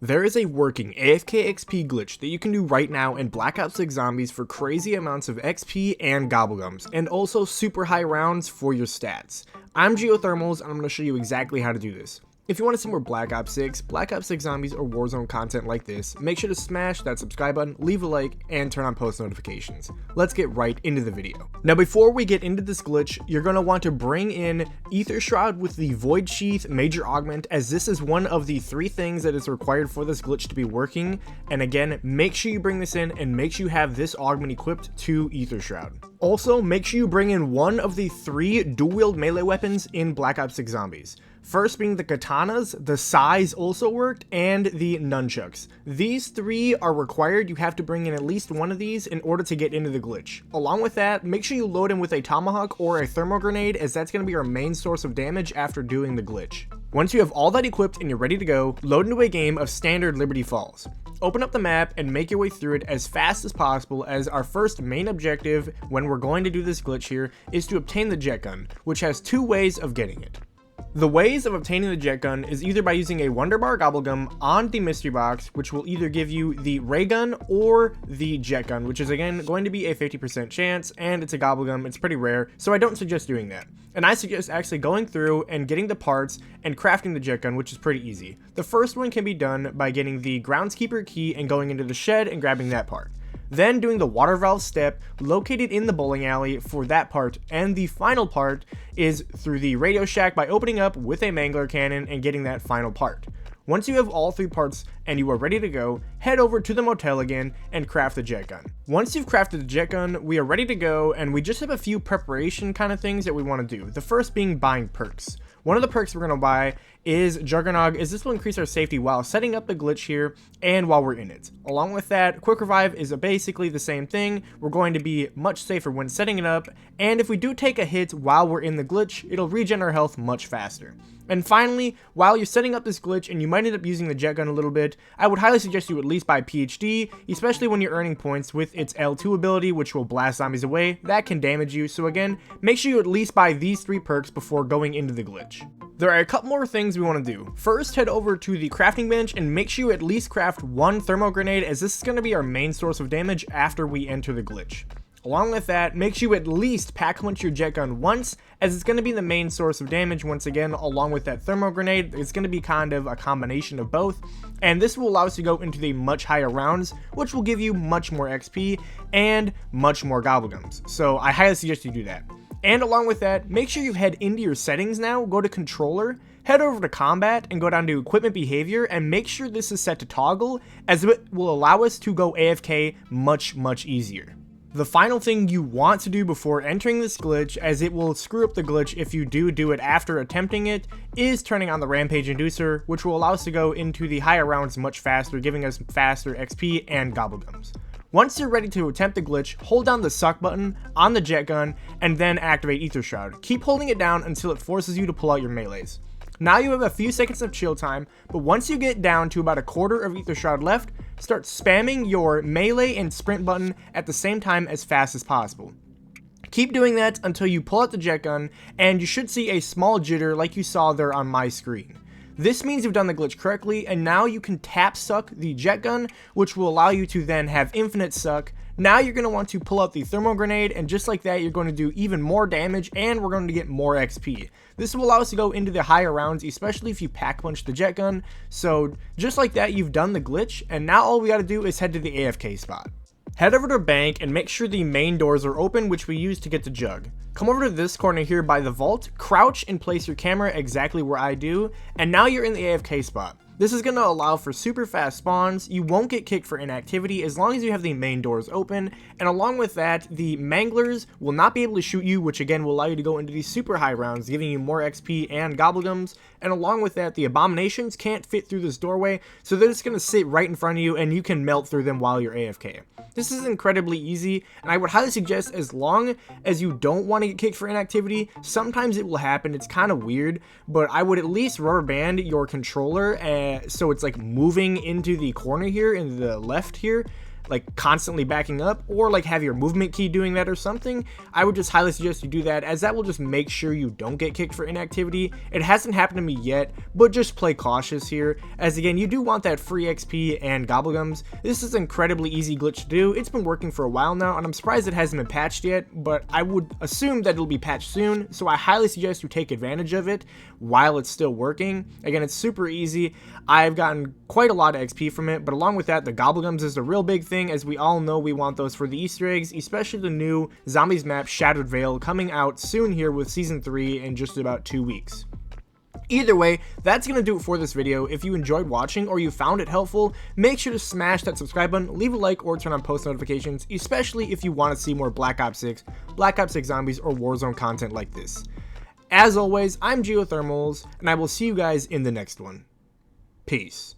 There is a working AFK XP glitch that you can do right now in Black Ops 6 Zombies for crazy amounts of XP and gobblegums, and also super high rounds for your stats. I'm Geothermals, and I'm going to show you exactly how to do this. If you want to see more Black Ops 6, Black Ops 6 Zombies, or Warzone content like this, make sure to smash that subscribe button, leave a like, and turn on post notifications. Let's get right into the video. Now before we get into this glitch, you're going to want to bring in Ether Shroud with the Void Sheath Major Augment, as this is one of the 3 things that is required for this glitch to be working. And again, make sure you bring this in and make sure you have this augment equipped to Ether Shroud. Also, make sure you bring in one of the 3 dual-wield melee weapons in Black Ops 6 Zombies. First being the katanas, the sais also worked, and the nunchucks. These 3 are required. You have to bring in at least one of these in order to get into the glitch. Along with that, make sure you load in with a tomahawk or a thermal grenade, as that's going to be our main source of damage after doing the glitch. Once you have all that equipped and you're ready to go, load into a game of standard Liberty Falls. Open up the map and make your way through it as fast as possible, as our first main objective when we're going to do this glitch here is to obtain the jet gun, which has 2 ways of getting it. The ways of obtaining the jet gun is either by using a Wonder Bar Gobblegum on the mystery box, which will either give you the ray gun or the jet gun, which is again going to be a 50% chance, and it's a Gobblegum, it's pretty rare, so I don't suggest doing that. And I suggest actually going through and getting the parts and crafting the jet gun, which is pretty easy. The first one can be done by getting the groundskeeper key and going into the shed and grabbing that part. Then doing the water valve step located in the bowling alley for that part, and the final part is through the Radio Shack by opening up with a mangler cannon and getting that final part. Once you have all 3 parts and you are ready to go, head over to the motel again and craft the jet gun. Once you've crafted the jet gun, we are ready to go, and we just have a few preparation kind of things that we want to do. The first being buying perks. One of the perks we're going to buy is Juggernog, as this will increase our safety while setting up the glitch here and while we're in it. Along with that, Quick Revive is basically the same thing. We're going to be much safer when setting it up, and if we do take a hit while we're in the glitch, it'll regen our health much faster. And finally, while you're setting up this glitch and you might end up using the jet gun a little bit, I would highly suggest you at least buy PhD, especially when you're earning points with its L2 ability, which will blast zombies away. That can damage you, so again, make sure you at least buy these 3 perks before going into the glitch. There are a couple more things we want to do. First, head over to the crafting bench and make sure you at least craft 1 thermal grenade, as this is going to be our main source of damage after we enter the glitch. Along with that, make sure you at least pack punch your jet gun once, as it's going to be the main source of damage once again, along with that thermal grenade. It's going to be kind of a combination of both, and this will allow us to go into the much higher rounds, which will give you much more XP and much more gobblegums. So I highly suggest you do that. And along with that, make sure you head into your settings now, go to controller, head over to combat, and go down to equipment behavior, and make sure this is set to toggle, as it will allow us to go AFK much easier. The final thing you want to do before entering this glitch, as it will screw up the glitch if you do it after attempting it, is turning on the Rampage Inducer, which will allow us to go into the higher rounds much faster, giving us faster XP and gobblegums. Once you're ready to attempt the glitch, hold down the suck button on the jet gun and then activate Ether Shroud. Keep holding it down until it forces you to pull out your melees. Now you have a few seconds of chill time, but once you get down to about a quarter of Ether Shroud left, start spamming your melee and sprint button at the same time as fast as possible. Keep doing that until you pull out the jet gun, and you should see a small jitter like you saw there on my screen. This means you've done the glitch correctly, and now you can tap suck the jet gun, which will allow you to then have infinite suck. Now you're going to want to pull out the thermal grenade, and just like that, you're going to do even more damage, and we're going to get more XP. This will allow us to go into the higher rounds, especially if you pack punch the jet gun. So just like that, you've done the glitch, and now all we got to do is head to the AFK spot. Head over to a bank and make sure the main doors are open, which we use to get the jug. Come over to this corner here by the vault, crouch and place your camera exactly where I do, and now you're in the AFK spot. This is going to allow for super fast spawns. You won't get kicked for inactivity as long as you have the main doors open, and along with that, the manglers will not be able to shoot you, which again will allow you to go into these super high rounds, giving you more XP and gobblegums. And along with that, the abominations can't fit through this doorway, so they're just going to sit right in front of you and you can melt through them while you're AFK. This is incredibly easy, and I would highly suggest, as long as you don't want to get kicked for inactivity, sometimes it will happen, it's kind of weird, but I would at least rubber band your controller so it's like moving into the corner here, in the left here, like constantly backing up, or like have your movement key doing that or something, I would just highly suggest you do that, as that will just make sure you don't get kicked for inactivity. It hasn't happened to me yet, but just play cautious here, as again, you do want that free XP and gobblegums. This is an incredibly easy glitch to do. It's been working for a while now, and I'm surprised it hasn't been patched yet, but I would assume that it'll be patched soon, so I highly suggest you take advantage of it while it's still working. Again, it's super easy. I've gotten quite a lot of XP from it, but along with that, the gobblegums is the real big thing, as we all know we want those for the Easter eggs, especially the new Zombies map, Shattered Veil, coming out soon here with Season 3 in just about 2 weeks. Either way, that's going to do it for this video. If you enjoyed watching or you found it helpful, make sure to smash that subscribe button, leave a like, or turn on post notifications, especially if you want to see more Black Ops 6, Black Ops 6 Zombies, or Warzone content like this. As always, I'm Geothermals, and I will see you guys in the next one. Peace.